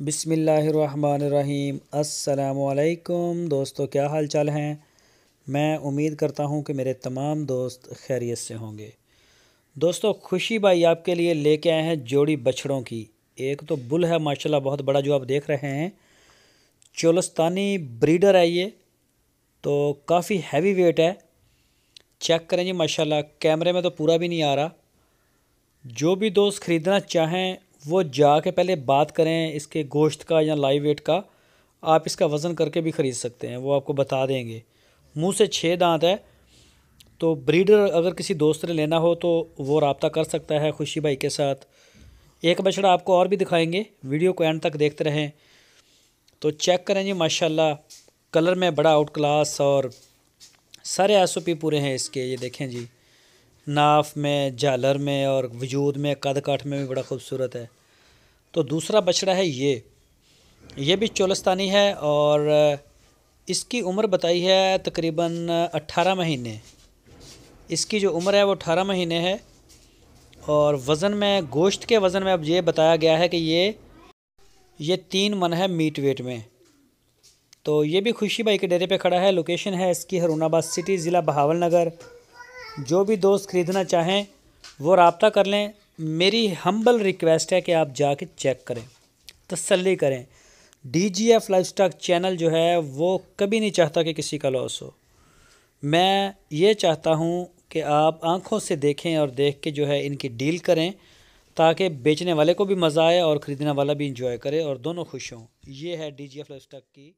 बिस्मिल्लाहिर्रहमानिर्रहीम। अस्सलामुअलैकुम दोस्तों, क्या हाल चाल हैं। मैं उम्मीद करता हूं कि मेरे तमाम दोस्त खैरियत से होंगे। दोस्तों, खुशी भाई आपके लिए लेके आए हैं जोड़ी बछड़ों की। एक तो बुल है माशाल्लाह बहुत बड़ा, जो आप देख रहे हैं। चोलस्तानी ब्रीडर है ये, तो काफ़ी हैवी वेट है। चेक करें जी माशाल्लाह, कैमरे में तो पूरा भी नहीं आ रहा। जो भी दोस्त ख़रीदना चाहें वो जाके पहले बात करें इसके गोश्त का या लाइव वेट का। आप इसका वज़न करके भी ख़रीद सकते हैं, वो आपको बता देंगे। मुंह से 6 दांत है। तो ब्रीडर अगर किसी दोस्त ने लेना हो तो वो रब्ता कर सकता है खुशी भाई के साथ। एक बछड़ा आपको और भी दिखाएंगे, वीडियो को एंड तक देखते रहें। तो चेक करें जी माशाल्लाह, कलर में बड़ा आउट क्लास और सारे एसओपी पूरे हैं इसके। ये देखें जी, नाफ में, झालर में और वजूद में, कद काठ में भी बड़ा खूबसूरत है। तो दूसरा बछड़ा है ये भी चोलस्तानी है और इसकी उम्र बताई है तकरीबन 18 महीने। इसकी जो उम्र है वो 18 महीने है। और वज़न में, गोश्त के वज़न में अब ये बताया गया है कि ये 3 मन है मीट वेट में। तो ये भी खुशी भाई के डेरे पे खड़ा है। लोकेशन है इसकी हरुणाबाद सिटी, ज़िला बहावलनगर। जो भी दोस्त ख़रीदना चाहें वो रब्ता कर लें। मेरी हम्बल रिक्वेस्ट है कि आप जाके चेक करें, तसल्ली करें। DGF लाइफस्टॉक चैनल जो है वो कभी नहीं चाहता कि किसी का लॉस हो। मैं ये चाहता हूँ कि आप आंखों से देखें और देख के जो है इनकी डील करें, ताकि बेचने वाले को भी मज़ा आए और ख़रीदने वाला भी इंजॉय करे और दोनों खुश हों। ये है DGF लाइफस्टॉक की